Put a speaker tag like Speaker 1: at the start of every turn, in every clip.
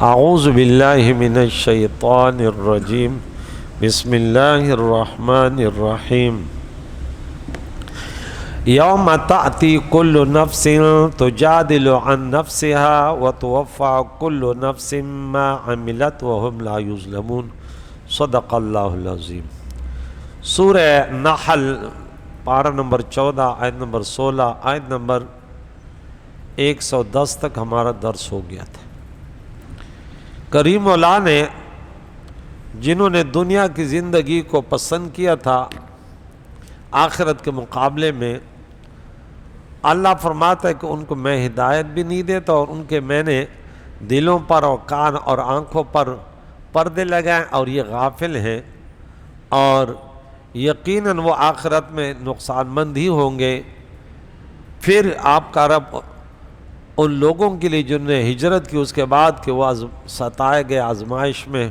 Speaker 1: اعوذ باللہ من الشیطان الرجیم بسم اللہ الرحمن الرحیم یوم تأتی کل نفس تجادل عن نفسها وتوفى کل نفس ما عملت وهم لا یظلمون صدق اللہ العظیم۔ سورہ نحل پارہ نمبر 14 آیت نمبر 16 آیت نمبر 110 تک ہمارا درس ہو گیا تھا۔ کریم اللہ نے جنہوں نے دنیا کی زندگی کو پسند کیا تھا آخرت کے مقابلے میں، اللہ فرماتا ہے کہ ان کو میں ہدایت بھی نہیں دیتا اور ان کے میں نے دلوں پر اور کان اور آنکھوں پر پردے لگائیں اور یہ غافل ہیں، اور یقیناً وہ آخرت میں نقصان مند ہی ہوں گے۔ پھر آپ کا رب ان لوگوں کے لیے جنہوں نے ہجرت کی اس کے بعد کہ وہ ستائے گئے آزمائش میں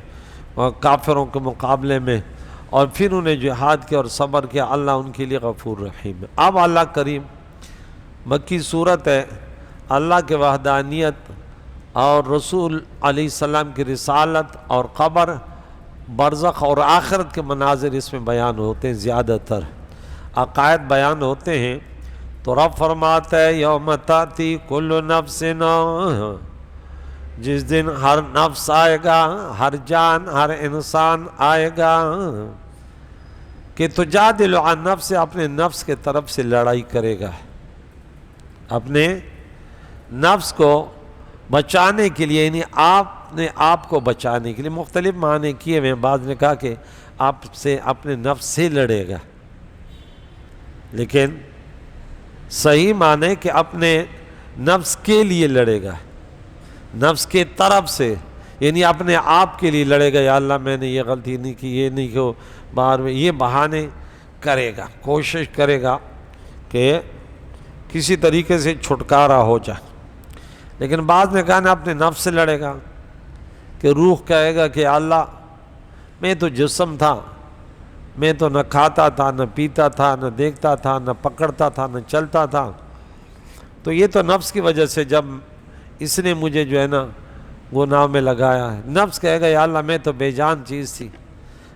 Speaker 1: اور کافروں کے مقابلے میں، اور پھر انہیں جہاد کیا اور صبر کیا، اللہ ان کے لیے غفور رحیم ہے۔ اب اللہ کریم مکی صورت ہے، اللہ کے وحدانیت اور رسول علیہ السلام کی رسالت اور قبر، برزخ اور آخرت کے مناظر اس میں بیان ہوتے ہیں، زیادہ تر عقائد بیان ہوتے ہیں۔ تو رب فرماتا ہے یوم تاتی کل نفس، جس دن ہر نفس آئے گا، ہر جان، ہر انسان آئے گا کہ تجادل عن نفس، اپنے نفس کے طرف سے لڑائی کرے گا، اپنے نفس کو بچانے کے لیے، یعنی آپ نے آپ کو بچانے کے لیے مختلف معنی کیے ہوئے۔ بعض نے کہا کہ آپ سے اپنے نفس سے لڑے گا، لیکن صحیح معنی کہ اپنے نفس کے لیے لڑے گا، نفس کے طرف سے، یعنی اپنے آپ کے لیے لڑے گا، یا اللہ میں نے یہ غلطی نہیں کی، یہ نہیں کہ باہر میں یہ بہانے کرے گا، کوشش کرے گا کہ کسی طریقے سے چھٹکارا ہو جائے۔ لیکن بعض نے کہا نا اپنے نفس سے لڑے گا، کہ روح کہے گا کہ اللہ میں تو جسم تھا، میں تو نہ کھاتا تھا، نہ پیتا تھا، نہ دیکھتا تھا، نہ پکڑتا تھا، نہ چلتا تھا، تو یہ تو نفس کی وجہ سے جب اس نے مجھے جو ہے نا گناہ میں لگایا ہے۔ نفس کہے گا یا اللہ میں تو بے جان چیز تھی،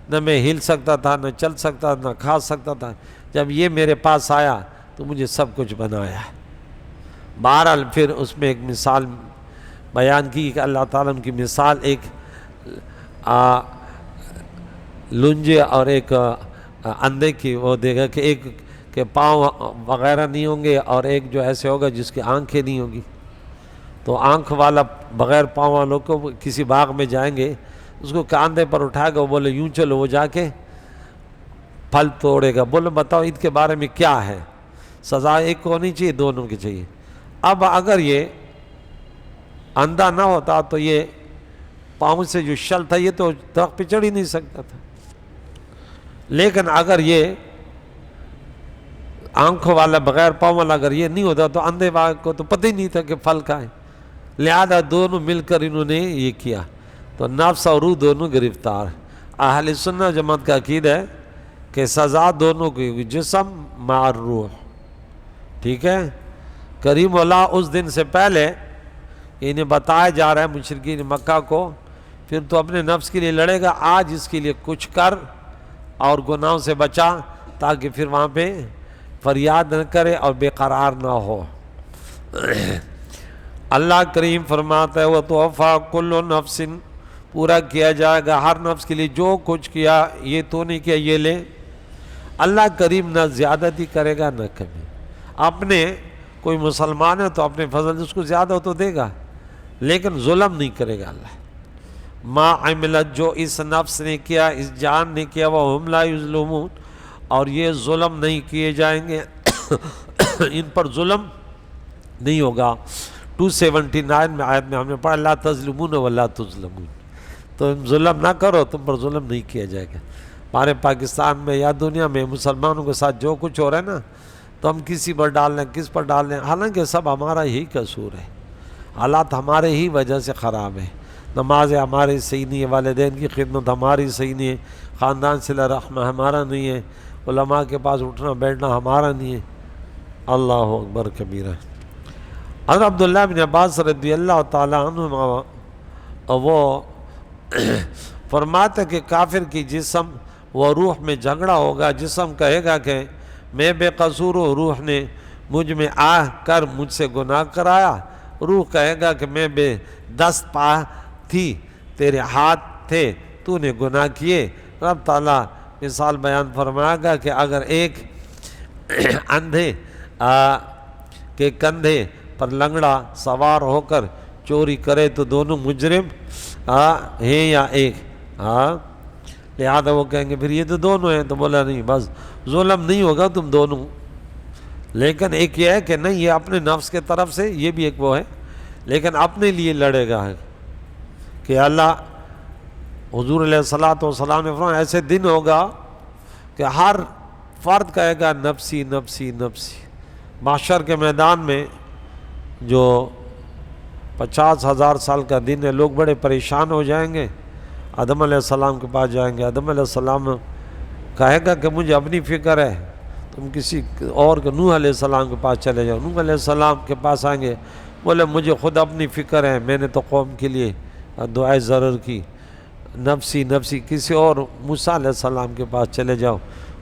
Speaker 1: نہ میں ہل سکتا تھا، نہ چل سکتا، نہ کھا سکتا تھا، جب یہ میرے پاس آیا تو مجھے سب کچھ بنایا۔ بہرحال پھر اس میں ایک مثال بیان کی کہ اللہ تعالیٰ ان کی مثال ایک لنجے اور ایک اندھے کی وہ دے گا، کہ ایک کے پاؤں وغیرہ نہیں ہوں گے اور ایک جو ایسے ہوگا جس کی آنکھیں نہیں ہوں گی۔ تو آنکھ والا بغیر پاؤں والوں کو کسی باغ میں جائیں گے، اس کو کاندھے پر اٹھائے گا، وہ بولے یوں چلو، وہ جا کے پھل توڑے گا۔ بولے بتاؤ ان کے بارے میں کیا ہے؟ سزا ایک کو نہیں چاہیے، دونوں کی چاہیے۔ اب اگر یہ اندھا نہ ہوتا تو یہ پاؤں سے جو شل تھا یہ تو درخت پہ چڑھ ہی نہیں سکتا تھا، لیکن اگر یہ آنکھوں والا بغیر پاؤں والا اگر یہ نہیں ہوتا تو اندھے باغ کو تو پتہ ہی نہیں تھا کہ پھل کھائے، لہذا دونوں مل کر انہوں نے یہ کیا، تو نفس اور روح دونوں گرفتار۔ اہل سنت جماعت کا عقیدہ ہے کہ سزا دونوں کی ہوگی، جسم مع روح، ٹھیک ہے۔ کریم اللہ اس دن سے پہلے انہیں بتایا جا رہا ہے مشرکین مکہ کو، پھر تو اپنے نفس کے لیے لڑے گا، آج اس کے لیے کچھ کر اور گناہوں سے بچا، تاکہ پھر وہاں پہ فریاد نہ کرے اور بے قرار نہ ہو۔ اللہ کریم فرماتا ہے وَتُوَفَّى كُلُّ نَفْسٍ، پورا کیا جائے گا ہر نفس کے لیے جو کچھ کیا، یہ تو نہیں کیا یہ لے۔ اللہ کریم نہ زیادتی کرے گا نہ کمی، اپنے کوئی مسلمان ہے تو اپنے فضل اس کو زیادہ تو دے گا، لیکن ظلم نہیں کرے گا اللہ۔ ما عملت، جو اس نفس نے کیا، اس جان نے کیا، وَهُمْ لَا يُظْلَمُونَ، اور یہ ظلم نہیں کیے جائیں گے، ان پر ظلم نہیں ہوگا۔ 279 میں آیت میں ہم نے پڑھا لا تظلمون ولا تظلمون، تم ظلم نہ کرو، تم پر ظلم نہیں کیا جائے گا۔ ہمارے پاکستان میں یا دنیا میں مسلمانوں کے ساتھ جو کچھ ہو رہا ہے نا، تو ہم کسی پر ڈال لیں، کس پر ڈال لیں، حالانکہ سب ہمارا ہی قصور ہے، حالات ہمارے ہی وجہ سے خراب ہے۔ نماز ہماری صحیح نہیں ہے، والدین کی خدمت ہماری صحیح نہیں ہے، خاندان صلہ رحم ہمارا نہیں ہے، علماء کے پاس اٹھنا بیٹھنا ہمارا نہیں ہے۔ اللہ اکبر کبیرہ۔ حضرت عبداللہ بن عباس رضی اللہ تعالیٰ عنہما وہ فرماتے کہ کافر کی جسم و روح میں جھگڑا ہوگا، جسم کہے گا کہ میں بے قصور ہوں، روح نے مجھ میں آ کر مجھ سے گناہ کرایا، روح کہے گا کہ میں بے دست پا تھی، تیرے ہاتھ تھے، تو نے گناہ کیے۔ رب تعالیٰ مثال بیان فرمائے گا کہ اگر ایک اندھے کے کندھے پر لنگڑا سوار ہو کر چوری کرے تو دونوں مجرم ہیں یا ایک؟ لہذا وہ کہیں گے پھر یہ تو دونوں ہیں، تو بولا نہیں، بس ظلم نہیں ہوگا تم دونوں، لیکن ایک یہ ہے کہ نہیں یہ اپنے نفس کے طرف سے، یہ بھی ایک وہ ہے، لیکن اپنے لیے لڑے گا کہ اللہ، حضور علیہ الصلوۃ نے فرمایا ایسے دن ہوگا کہ ہر فرد کہے گا نفسی نفسی نفسی۔ محشر کے میدان میں جو 50,000 سال کا دن ہے، لوگ بڑے پریشان ہو جائیں گے، آدم علیہ السلام کے پاس جائیں گے، آدم علیہ السلام کہے گا کہ مجھے اپنی فکر ہے، تم کسی اور کے، نوح علیہ السلام کے پاس چلے جاؤ، نوح علیہ السلام کے پاس آئیں گے، بولے مجھے خود اپنی فکر ہے، میں نے تو قوم کے لیے دعائے ضرر کی، نفسی نفسی۔ کسی اور، موسیٰ علیہ السلام کے پاس چلے جاؤ،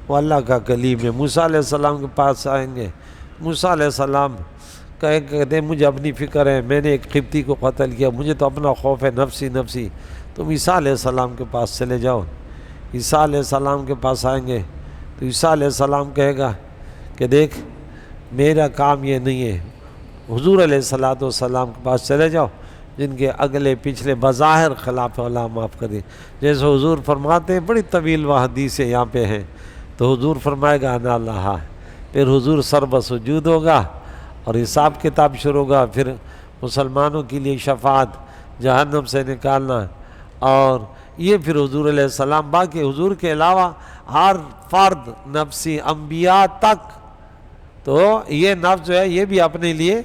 Speaker 1: وہ اللہ کا کلیم ہے، موسیٰ علیہ السلام کے پاس آئیں گے، موسیٰ علیہ السلام کہتے مجھے اپنی فکر ہے، میں نے ایک قبطی کو قتل کیا، مجھے تو اپنا خوف ہے، نفسی نفسی۔ تم عیسیٰ علیہ السلام کے پاس چلے جاؤ، عیسیٰ علیہ السلام کے پاس آئیں گے تو عیسیٰ علیہ السلام کہے گا کہ دیکھ میرا کام یہ نہیں ہے، حضور علیہ السلام کے پاس چلے جاؤ جن کے اگلے پچھلے بظاہر خلاف اللہ معاف کر دیں۔ جیسے حضور فرماتے ہیں، بڑی طویل وہ حدیثیں یہاں پہ ہیں، تو حضور فرمائے گا انا اللہ، پھر حضور سر بسجود ہوگا اور حساب کتاب شروع ہوگا، پھر مسلمانوں کے لیے شفاعت، جہنم سے نکالنا، اور یہ پھر حضور علیہ السلام، باقی حضور کے علاوہ ہر فرد نفسی، انبیاء تک، تو یہ نفس جو ہے یہ بھی اپنے لیے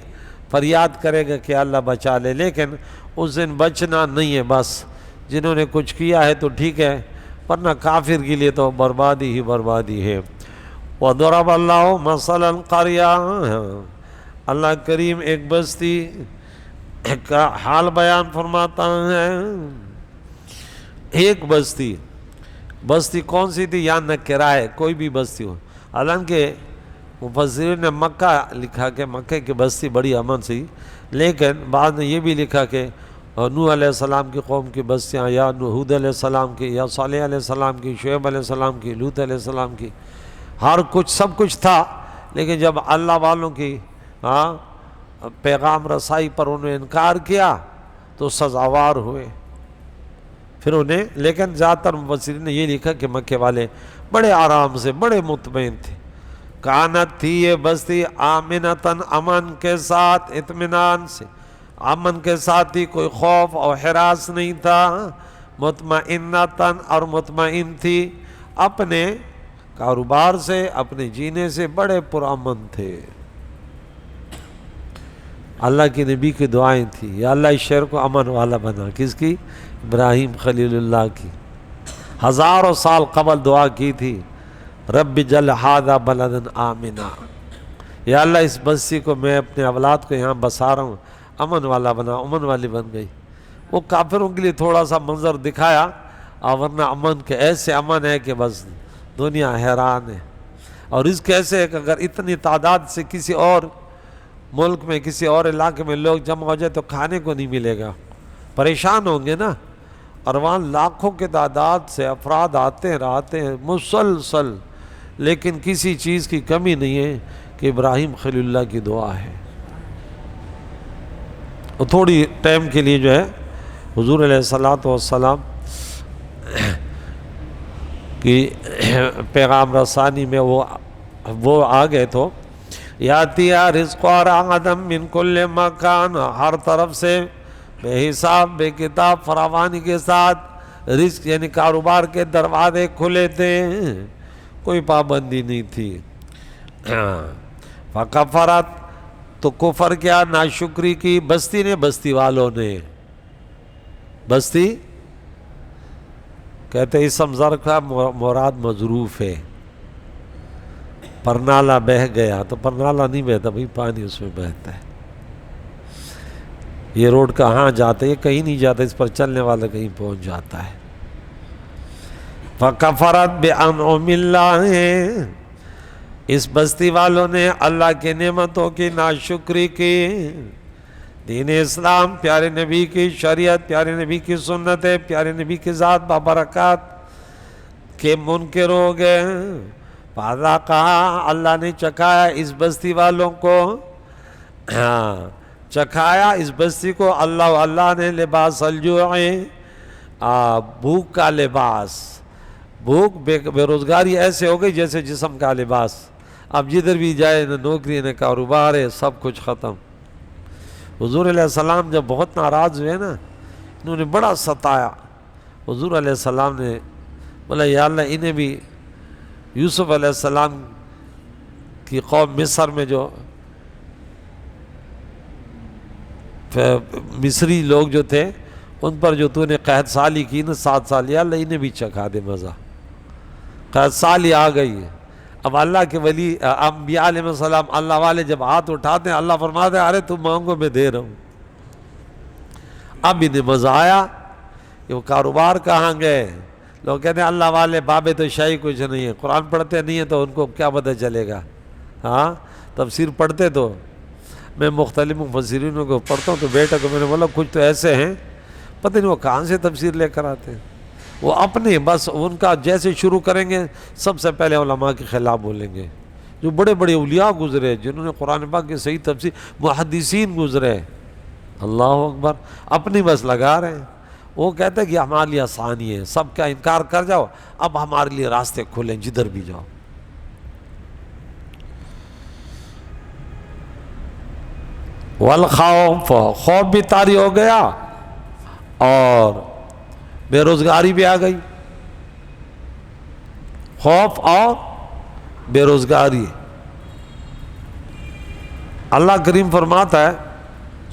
Speaker 1: فریاد کرے گا کہ اللہ بچا لے، لیکن اس دن بچنا نہیں ہے، بس جنہوں نے کچھ کیا ہے تو ٹھیک ہے، ورنہ کافر کے لیے تو بربادی ہی بربادی ہے۔ وَضَرَبَ اللَّهُ مَثَلًا قَرْيَةً، اللہ کریم ایک بستی کا حال بیان فرماتا ہے۔ ایک بستی، بستی کون سی تھی؟ یا نکرہ ہے، کوئی بھی بستی ہو، حالانکہ مفسرین نے مکہ لکھا کہ مکہ کی بستی بڑی امن سی، لیکن بعد نے یہ بھی لکھا کہ نوح علیہ السلام کی قوم کی بستیاں، یا ہود علیہ السلام کی، یا صالح علیہ السلام کی، شعیب علیہ السلام کی، لوط علیہ السلام کی، ہر کچھ سب کچھ تھا، لیکن جب اللہ والوں کی پیغام رسائی پر انہوں نے انکار کیا تو سزاوار ہوئے پھر انہیں۔ لیکن زیادہ تر مفسرین نے یہ لکھا کہ مکے والے بڑے آرام سے، بڑے مطمئن تھے۔ کانت تھی یہ بستی آمنتاً، امن کے ساتھ، اطمینان سے، امن کے ساتھ ہی، کوئی خوف اور ہراس نہیں تھا، مطمئنتاً، اور مطمئن تھی اپنے کاروبار سے، اپنے جینے سے بڑے پرامن تھے۔ اللہ کی نبی کی دعائیں تھیں، یا اللہ اس شہر کو امن والا بنا۔ کس کی؟ ابراہیم خلیل اللہ کی، ہزاروں سال قبل دعا کی تھی، رب اجعل ھذا بلدا آمنا، یا اللہ اس بستی کو، میں اپنے اولاد کو یہاں بسا رہا ہوں، امن والا بنا، امن والی بن گئی۔ وہ کافروں کے لیے تھوڑا سا منظر دکھایا، اور ورنہ امن کے ایسے امن ہے کہ بس دنیا حیران ہے۔ اور اس کیسے ہے کہ اگر اتنی تعداد سے کسی اور ملک میں، کسی اور علاقے میں لوگ جمع ہو جائے تو کھانے کو نہیں ملے گا، پریشان ہوں گے نا، اور وہاں لاکھوں کے تعداد سے افراد آتے ہیں مسلسل، لیکن کسی چیز کی کمی نہیں ہے کہ ابراہیم خلیل اللہ کی دعا ہے۔ اور تھوڑی ٹائم کے لیے جو ہے حضور علیہ السلام کی پیغام رسانی میں وہ آ گئے تو یاتی رزق رغداً من کل مکان، ہر طرف سے بے حساب بے کتاب فراوانی کے ساتھ رزق، یعنی کاروبار کے دروازے کھلے تھے، کوئی پابندی نہیں تھی۔ فکفرت، تو کفر کیا، ناشکری کی، بستی نے، بستی والوں نے، بستی کہتے اسم ظرف کا مراد مظروف ہے۔ پرنالہ بہہ گیا، تو پرنالہ نہیں بہتا بھائی، پانی اس میں بہتا ہے۔ یہ روڈ کہاں جاتا ہے؟ یہ کہیں نہیں جاتا، اس پر چلنے والا کہیں پہنچ جاتا ہے۔ فَكَفَرَتْ بِأَنْعُمِ اللَّهِ، اس بستی والوں نے اللہ کے نعمتوں کی ناشکری کی۔ دین اسلام، پیارے نبی کی شریعت، پیارے نبی کی سنتیں، پیارے نبی کی ذات بابرکات کے منکر ہو گئے۔ فَذَاقَهَا، اللہ نے چکھایا اس بستی والوں کو، چکھایا اس بستی کو اللہ نے لباس الجوع، بھوک کا لباس۔ بھوک بے روزگاری ایسے ہو گئی جیسے جسم کا لباس۔ اب جدھر بھی جائے نہ نوکری نہ کاروبار ہے، سب کچھ ختم۔ حضور علیہ السلام جب بہت ناراض ہوئے نا، انہوں نے بڑا ستایا۔ حضور علیہ السلام نے بولا یا اللہ انہیں بھی، یوسف علیہ السلام کی قوم مصر میں جو مصری لوگ جو تھے ان پر جو تو نے قحط سالی کی نا 7 سال، یا اللہ انہیں بھی چکھا دے مزہ۔ قحط سالی آ گئی ہے۔ اب اللہ کے ولی انبیاء علیہ السلام، اللہ والے جب ہاتھ اٹھاتے ہیں اللہ فرماتے ہیں ارے تم مانگو میں دے رہا ہوں۔ اب انہیں مزہ آیا کہ وہ کاروبار کہاں گئے۔ لوگ کہتے ہیں اللہ والے بابے تو شاہی کچھ نہیں ہے، قرآن پڑھتے نہیں ہیں تو ان کو کیا پتہ چلے گا۔ ہاں تفسیر پڑھتے تو میں مختلف مفسرینوں کو پڑھتا ہوں تو بیٹا کو میں نے بولا کچھ تو ایسے ہیں پتہ نہیں وہ کہاں سے تفسیر لے کر آتے ہیں، وہ اپنے بس ان کا جیسے شروع کریں گے سب سے پہلے علماء کے خلاف بولیں گے۔ جو بڑے بڑے اولیاء گزرے جنہوں نے قرآن پاک کی صحیح تفسیر، محدثین گزرے، اللہ اکبر، اپنی بس لگا رہے ہیں۔ وہ کہتے ہیں کہ ہمارے لیے آسانی ہے، سب کا انکار کر جاؤ، اب ہمارے لیے راستے کھلیں جدھر بھی جاؤ۔ والخوف، خوف بھی طاری ہو گیا اور بے روزگاری بھی آ گئی۔ خوف اور بے روزگاری۔ اللہ کریم فرماتا ہے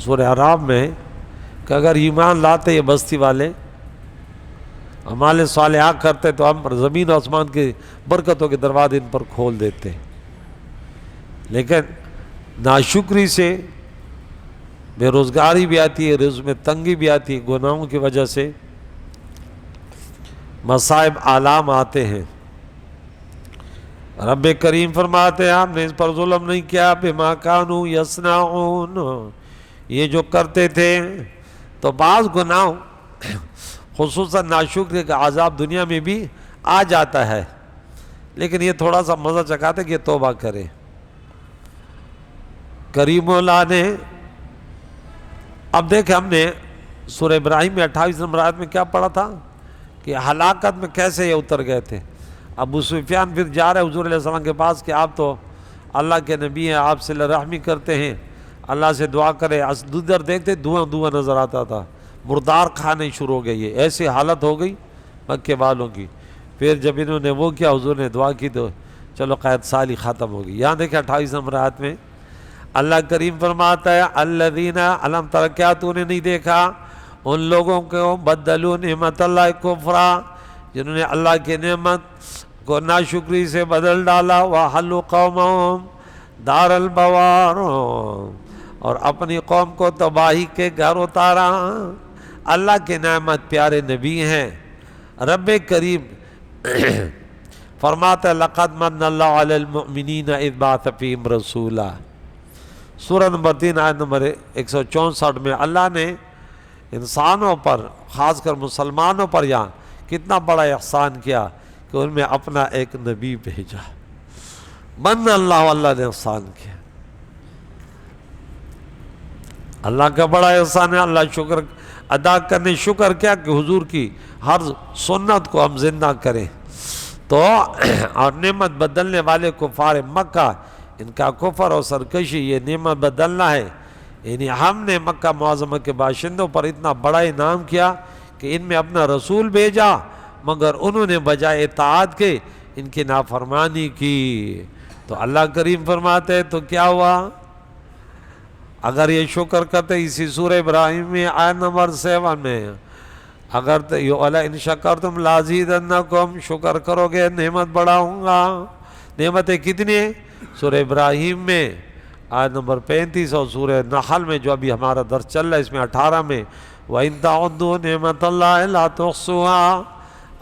Speaker 1: سورہ اعراف میں کہ اگر ایمان لاتے یہ بستی والے، اعمال صالحات کرتے تو ہم زمین و آسمان کی برکتوں کے دروازے ان پر کھول دیتے، لیکن ناشکری سے بے روزگاری بھی آتی ہے، رزق میں تنگی بھی آتی ہے، گناہوں کی وجہ سے مصائب آلام آتے ہیں۔ رب کریم فرماتے ہیں ہم نے اس پر ظلم نہیں کیا، بما کانوا یصنعون، یہ جو کرتے تھے۔ تو بعض گناہوں خصوصاً ناشکری کا عذاب دنیا میں بھی آ جاتا ہے، لیکن یہ تھوڑا سا مزہ چکھاتے کہ یہ توبہ کرے۔ کریم اللہ نے، اب دیکھیں ہم نے سورہ ابراہیم میں 28 نمبر آیت میں کیا پڑھا تھا کہ ہلاکت میں کیسے یہ اتر گئے تھے۔ ابو سفیان پھر جا رہے حضور علیہ السلام کے پاس کہ آپ تو اللہ کے نبی ہیں، آپ صلہ رحمی کرتے ہیں، اللہ سے دعا کرے۔ ادھر دیکھتے دھواں نظر آتا تھا، مردار کھانے شروع ہو گئی ہے، ایسی حالت ہو گئی مکے والوں کی۔ پھر جب انہوں نے وہ کیا، حضور نے دعا کی تو چلو قحط سالی ختم ہو گئی۔ یہاں دیکھیں 28 نمبر آیت میں اللہ کریم فرماتا ہے الذین، علم تر، کیا تو نے نہیں دیکھا ان لوگوں کو بدلوا نعمت اللہ کفرا، جنہوں نے اللہ کی نعمت کو ناشکری سے بدل ڈالا، وحلوا قومہم دار البوار، اور اپنی قوم کو تباہی کے گھر اتارا۔ اللہ کے نعمت پیارے نبی ہیں۔ رب کریم فرماتا ہے لقد من اللہ علی المؤمنین اذ بعث فیہم رسولا، سورہ نمبر 3 آیت نمبر 164 میں اللہ نے انسانوں پر، خاص کر مسلمانوں پر یہاں کتنا بڑا احسان کیا کہ ان میں اپنا ایک نبی بھیجا۔ من اللہ نے احسان کیا، اللہ کا بڑا احسان ہے۔ اللہ شکر ادا کرنے، شکر کیا کہ حضور کی ہر سنت کو ہم زندہ کریں۔ تو اور نعمت بدلنے والے کفار مکہ، ان کا کفر اور سرکشی یہ نعمت بدلنا ہے۔ یعنی ہم نے مکہ معظمہ کے باشندوں پر اتنا بڑا انعام کیا کہ ان میں اپنا رسول بھیجا، مگر انہوں نے بجائے اطاعت کے ان کی نافرمانی کی۔ تو اللہ کریم فرماتے ہیں تو کیا ہوا؟ اگر یہ شکر کرتے، اسی سورہ ابراہیم میں آیت نمبر 7 میں، اگر ان شکرتم لازیدنکم، شکر کرو گے نعمت بڑھاؤں گا۔ نعمتیں کتنی ہیں؟ سورہ ابراہیم میں آیت نمبر 35 اور سورہ نحل میں جو ابھی ہمارا درس چل رہا ہے اس میں 18 میں وَإِن تَعُدُّوا نِعْمَتَ اللَّهِ لَا تُحْصُوهَا،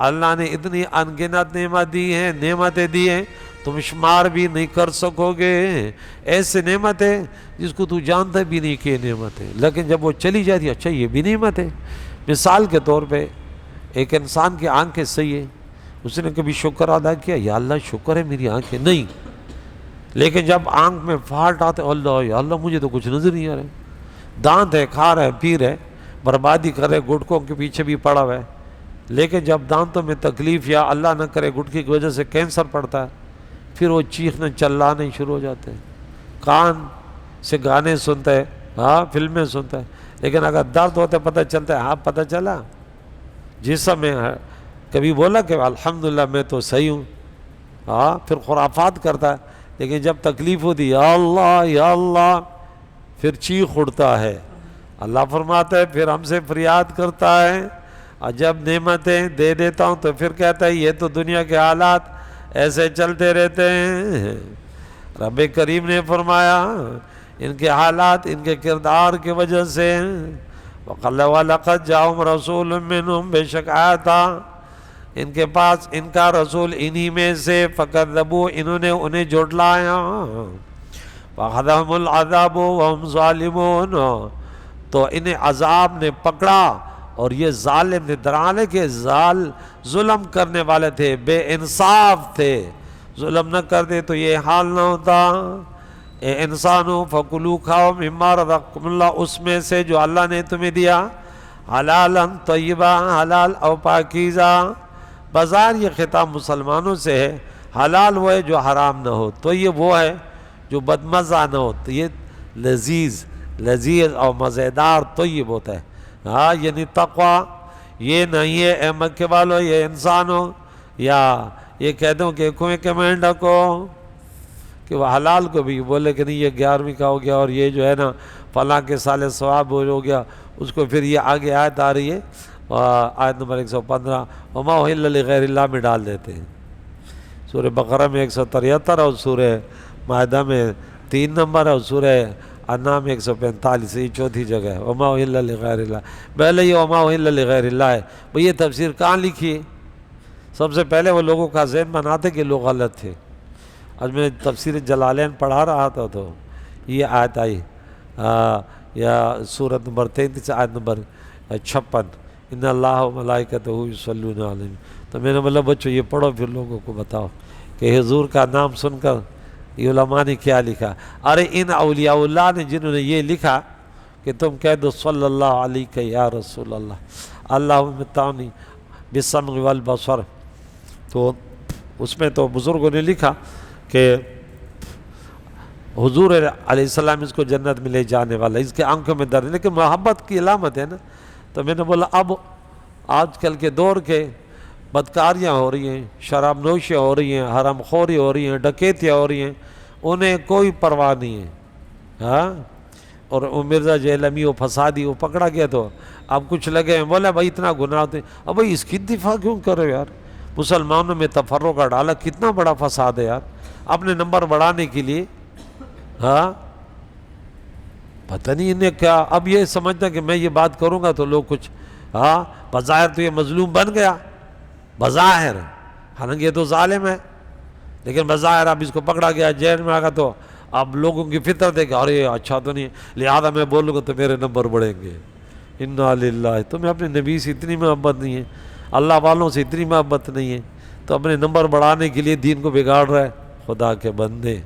Speaker 1: اللہ نے اتنی انگنت نعمت دی ہیں، نعمتیں دی ہیں تم شمار بھی نہیں کر سکو گے۔ ایسے نعمت ہے جس کو تو جانتا بھی نہیں کہ نعمت ہے، لیکن جب وہ چلی جاتی ہے اچھا یہ بھی نعمت ہے۔ مثال کے طور پہ ایک انسان کی آنکھیں صحیح ہے، اس نے کبھی شکر ادا کیا یا اللہ شکر ہے میری آنکھیں، نہیں، لیکن جب آنکھ میں فالٹ آتے اللہ یا اللہ مجھے تو کچھ نظر نہیں آ رہا، دانت ہے کھا رہا ہے پی رہے بربادی کر رہے، گٹکوں کے پیچھے بھی پڑا ہوا ہے، لیکن جب دانتوں میں تکلیف یا اللہ نہ کرے گٹکی کی وجہ سے کینسر پڑتا ہے پھر وہ چیخنے چلانے شروع ہو جاتے ہیں، کان سے گانے سنتا ہے، ہاں فلمیں سنتا ہے، لیکن اگر درد ہوتے پتہ چلتا ہے، ہاں پتہ چلا جسم میں ہے، کبھی بولا کہ الحمدللہ میں تو صحیح ہوں، ہاں پھر خرافات کرتا ہے، لیکن جب تکلیف ہوتی یا اللہ پھر چیخ اڑتا ہے۔ اللہ فرماتا ہے پھر ہم سے فریاد کرتا ہے، اور جب نعمتیں دے دیتا ہوں تو پھر کہتا ہے یہ تو دنیا کے حالات ایسے چلتے رہتے ہیں۔ رب کریم نے فرمایا ان کے حالات ان کے کردار کی وجہ سے وَلَقَدْ جَاءَهُمْ رَسُولٌ مِّنْهُمْ، بے شک آیا تھا ان کے پاس ان کا رسول انہی میں سے، فَكَذَّبُوا، انہوں نے انہیں جھٹلایا، فَأَخَذَهُمُ الْعَذَابُ وَهُمْ ظَالِمُونَ، تو انہیں عذاب نے پکڑا اور یہ ظالم نے، درانے کے ظلم کرنے والے تھے، بے انصاف تھے، ظلم نہ کرتے تو یہ حال نہ ہوتا۔ اے انسانو فَكُلُوا، کھاؤ، مِمَّا رَزَقَكُمُ اللَّهُ، اس میں سے جو اللہ نے تمہیں دیا، حلالا طیبا، حلال او پاکیزہ، بظاہر یہ خطاب مسلمانوں سے ہے، حلال وہ ہے جو حرام نہ ہو، تو یہ وہ ہے جو بدمزہ نہ ہو، تو یہ لذیذ اور مزیدار طیب ہوتا ہے، ہاں یعنی تقوی یہ نہیں ہے اے مکے والو، یہ انسانوں، یا یہ کہہ دوں کہ کنویں کے مینڈا کو کہ وہ حلال کو بھی بولے کہ نہیں یہ 11ویں کا ہو گیا اور یہ جو ہے نا فلاں کے سال ثواب ہو گیا، اس کو پھر یہ آگے آیت آ رہی ہے آیت نمبر 115 وَمَا أُحِلَّ لِغَيْرِ اللَّهِ میں ڈال دیتے ہیں، سورہ بقرہ میں 173 اور سورہ مائدہ میں 3 نمبر اور سورہ انعام میں 145، یہ چوتھی جگہ ہے وَمَا أُحِلَّ لِغَيْرِ اللَّهِ، پہلے یہ وَمَا أُحِلَّ لِغَيْرِ اللَّهِ ہے، بھئی یہ تفسیر کہاں لکھی ہے؟ سب سے پہلے وہ لوگوں کا ذہن بناتے کہ لوگ غلط تھے۔ آج میں تفسیر جلالین پڑھا رہا تھا تو یہ آیت آئی یا سورت نمبر 33 آیت نمبر 56 ان اللہ و ملائکتہ یصلون علیہ، تو میں نے بولا بچوں یہ پڑھو پھر لوگوں کو بتاؤ کہ حضور کا نام سن کر یہ علماء نے کیا لکھا۔ ارے ان اولیاء اللہ نے جنہوں نے یہ لکھا کہ تم کہہ دو صلی اللہ علیہ یا رسول اللہ اللہم متعنی بالسمع والبصر، تو اس میں تو بزرگوں نے لکھا کہ حضور علیہ السلام اس کو جنت میں لے جانے والا، اس کے آنکھوں میں درد، لیکن محبت کی علامت ہے نا، تو میں نے بولا اب آج کل کے دور کے بدکاریاں ہو رہی ہیں، شراب نوشیاں ہو رہی ہیں، حرام خوری ہو رہی ہیں، ڈکیتیاں ہو رہی ہیں، انہیں کوئی پرواہ نہیں ہے، ہاں، اور وہ مرزا جہلمی وہ فسادی وہ پکڑا گیا تو اب کچھ لگے ہیں بولا بھائی اتنا گناہ ہوتے ہیں، اب بھائی اس کی دفاع کیوں کر رہے ہو یار، مسلمانوں میں تفرقہ ڈالا، کتنا بڑا فساد ہے یار، اپنے نمبر بڑھانے کے لیے، ہاں پتہ نہیں انہیں کیا، اب یہ سمجھتا کہ میں یہ بات کروں گا تو لوگ کچھ، ہاں بظاہر تو یہ مظلوم بن گیا، بظاہر حالانکہ یہ تو ظالم ہے، لیکن بظاہر اب اس کو پکڑا گیا جیل میں آگا تو اب لوگوں کی فطرت ہے کہ ارے اچھا تو نہیں، لہذا میں بولوں گا تو میرے نمبر بڑھیں گے، انا للہ، تمہیں اپنے نبی سے اتنی محبت نہیں ہے، اللہ والوں سے اتنی محبت نہیں ہے، تو اپنے نمبر بڑھانے کے لیے دین کو بگاڑ رہا ہے، خدا کے بندے۔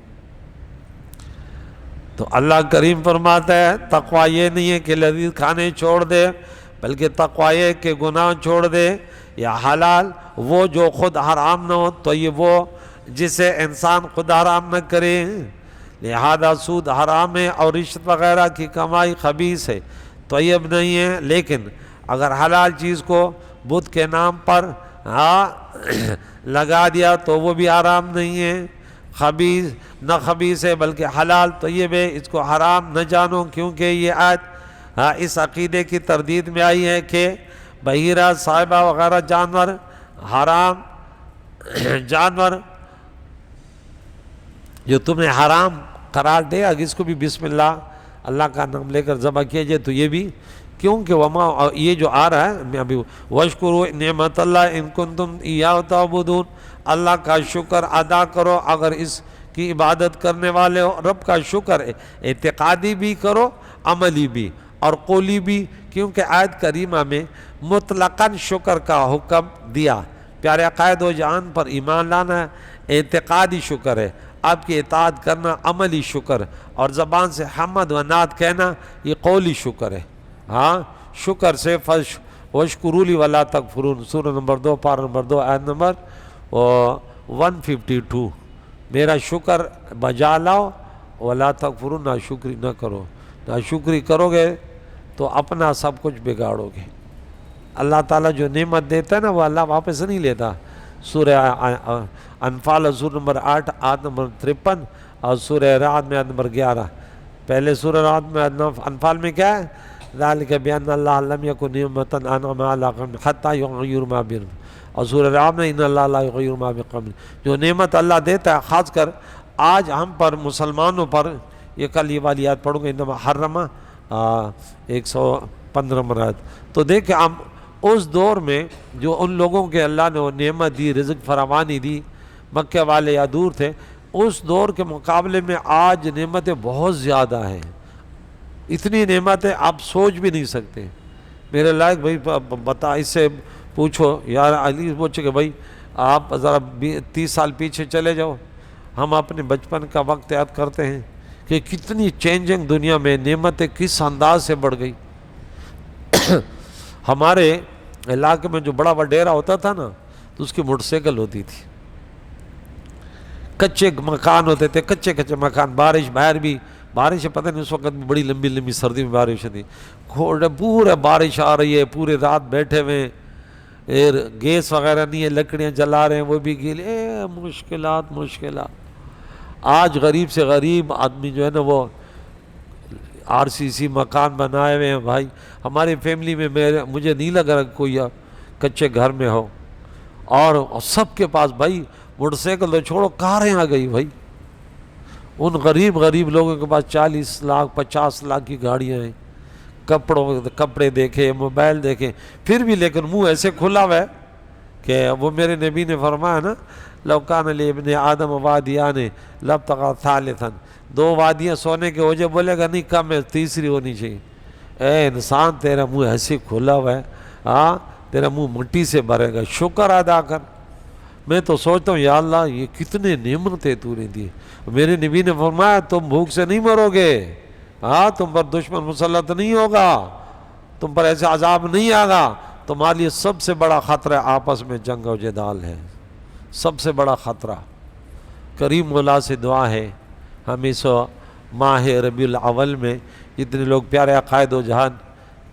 Speaker 1: تو اللہ کریم فرماتا ہے تقویٰ یہ نہیں ہے کہ لذیذ کھانے چھوڑ دے، بلکہ تقویٰ یہ کہ گناہ چھوڑ دے، یا حلال وہ جو خود حرام نہ ہو، تو یہ وہ جسے انسان خود حرام نہ کرے، لہذا سود حرام ہے اور رشوت وغیرہ کی کمائی خبیث ہے، طیب نہیں ہے، لیکن اگر حلال چیز کو بت کے نام پر لگا دیا تو وہ بھی حرام نہیں ہے، خبیث نہ خبیث ہے بلکہ حلال طیب ہے، اس کو حرام نہ جانو، کیونکہ یہ آیت اس عقیدے کی تردید میں آئی ہے کہ بحیرہ صاحبہ وغیرہ جانور حرام، جانور جو تم نے حرام قرار دے, اگر اس کو بھی بسم اللہ کا نام لے کر ذبح کیا جائے تو یہ بھی, کیونکہ وما یہ جو آ رہا ہے ابھی وَاشْكُرُوا نعمت اللہ ان کنتم ایاہ تعبدون, اللہ کا شکر ادا کرو اگر اس کی عبادت کرنے والے ہو. رب کا شکر اعتقادی بھی کرو, عملی بھی اور قولی بھی, کیونکہ آیت کریمہ میں مطلقاً شکر کا حکم دیا. پیارے قائد و جان پر ایمان لانا اعتقادی شکر ہے, آپ کی اطاعت کرنا عملی شکر, اور زبان سے حمد و نعت کہنا یہ قولی شکر ہے. ہاں شکر سے وَاشْكُرُوا لِي وَلَا تَكْفُرُونَ, سورہ نمبر 2 پارہ نمبر 2 آیت نمبر 152. میرا شکر بجا لاؤ, وَلَا تَكْفُرُونَ, ناشکری نہ کرو. ناشکری کرو گے تو اپنا سب کچھ بگاڑو گے. اللہ تعالیٰ جو نعمت دیتا ہے نا وہ اللہ واپس نہیں لیتا. سورہ انفال سورہ نمبر 8 آیت نمبر 53 اور سورہ رعد میں آیت نمبر 11. پہلے سورہ رعد میں انفال میں کیا ہے, ذَلِكَ بِأَنَّ اللَّهَ لَمْ يَكُنْ نِعْمَةً أَنْعَمَهَا عَلَىٰ قَوْمٍ حَتَّىٰ يُغَيِّرُوا مَا بِأَنفُسِهِمْ, اور سورہ رعد میں إِنَّ اللَّهَ لَا يُغَيِّرُ مَا بِقَوْمٍ. جو نعمت اللہ دیتا ہے, خاص کر آج ہم پر مسلمانوں پر, یہ کل یہ والی آیت پڑھوں گے انما حرم 115 مراد. تو دیکھیں ہم اس دور میں جو ان لوگوں کے اللہ نے وہ نعمت دی, رزق فراوانی دی, مکہ والے یا دور تھے, اس دور کے مقابلے میں آج نعمتیں بہت زیادہ ہیں. اتنی نعمتیں آپ سوچ بھی نہیں سکتے. میرے لائق بھائی بتا, اس سے پوچھو یار علی, پوچھے کہ بھائی آپ ذرا 30 سال پیچھے چلے جاؤ, ہم اپنے بچپن کا وقت یاد کرتے ہیں کہ کتنی چینجنگ دنیا میں نعمتیں کس انداز سے بڑھ گئی. ہمارے علاقے میں جو بڑا وڈیرا ہوتا تھا نا, تو اس کی موٹر سائیکل ہوتی تھی, کچے مکان ہوتے تھے, کچے مکان, بارش باہر بھی بارش ہے, پتہ نہیں اس وقت بھی بڑی لمبی لمبی سردی میں بارش ہوتی, پورے بارش آ رہی ہے, پورے رات بیٹھے ہوئے, گیس وغیرہ نہیں ہے, لکڑیاں جلا رہے ہیں وہ بھی گیلے, مشکلات. آج غریب سے غریب آدمی جو ہے نا وہ RCC مکان بنائے ہوئے ہیں. بھائی ہماری فیملی میں مجھے نہیں لگ رہا کوئی کچے گھر میں ہو, اور سب کے پاس بھائی موٹر سائیکل تو چھوڑو, کاریں آ گئی بھائی. ان غریب لوگوں کے پاس 40 لاکھ 50 لاکھ کی گاڑیاں ہیں, کپڑے دیکھے, موبائل دیکھے, پھر بھی لیکن منہ ایسے کھلا ہوا ہے کہ وہ میرے نبی نے فرمایا نا, لَوْ كَانَ لِابْنِ آدَمَ وَادِيَانِ لَابْتَغَىٰ ثَالِثًا, 2 وادیاں سونے کے ہو جائے, بولے گا نہیں کم ہے, تیسری ہونی چاہیے. اے انسان تیرا منہ ایسے کھلا ہوا ہے, ہاں تیرا منہ مٹی سے بھرے گا, شکر ادا کر. میں تو سوچتا ہوں یا اللہ یہ کتنے نعمتیں تو نے دی. میرے نبی نے فرمایا تم بھوک سے نہیں مرو گے, ہاں تم پر دشمن مسلط نہیں ہوگا, تم پر ایسے عذاب نہیں آگا. تمہارے لیے سب سے بڑا خطرہ آپس میں جنگ و جدال ہے, سب سے بڑا خطرہ. کریم مولا سے دعا ہے ہم اس ماہ ربیع الاول میں جتنے لوگ پیارے عقائد و جہان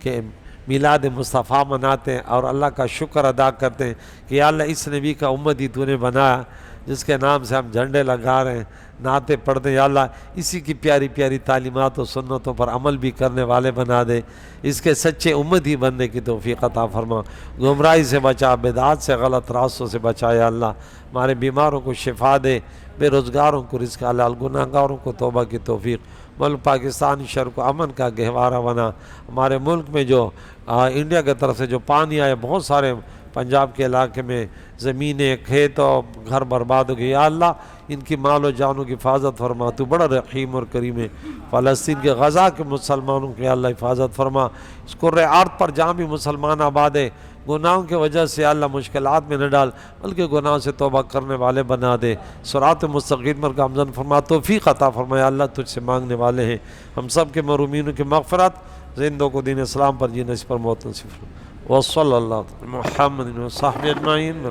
Speaker 1: کے میلاد مصطفیٰ مناتے ہیں اور اللہ کا شکر ادا کرتے ہیں کہ یا اللہ اس نبی کا امتی تو نے بنایا, جس کے نام سے ہم جھنڈے لگا رہے ہیں, نعتیں پڑھتے ہیں, یا اللہ اسی کی پیاری پیاری تعلیمات و سنتوں پر عمل بھی کرنے والے بنا دے, اس کے سچے امتی بننے کی توفیق عطا فرما. گمراہی سے بچا, بدعات سے, غلط راستوں سے بچا. یا اللہ ہمارے بیماروں کو شفا دے, بے روزگاروں کو رزق حلال, گناہ گاروں کو توبہ کی توفیق. ملک پاکستان شر کو امن کا گہوارہ بنا. ہمارے ملک میں جو انڈیا کی طرف سے جو پانی آئے, بہت سارے پنجاب کے علاقے میں زمینیں, کھیت اور گھر برباد ہو گئے, یا اللہ ان کی مال و جانوں کی حفاظت فرما. تو بڑا رحیم اور کریم ہے. فلسطین کے غزہ کے مسلمانوں کی اللہ حفاظت فرما. اس قرۂ ارض پر جہاں بھی مسلمان آباد ہے, گناہوں کی وجہ سے اللہ مشکلات میں نہ ڈال, بلکہ گناہوں سے توبہ کرنے والے بنا دے. صراط مستقیم پر گامزن فرما, توفیق عطا فرما. یا اللہ تجھ سے مانگنے والے ہیں, ہم سب کے محرومینوں کی مغفرت, زندوں کو دین اسلام پر جینے, اس پر موت نصیب فرما. وصلی اللہ محمد و صحبہ اجمعین.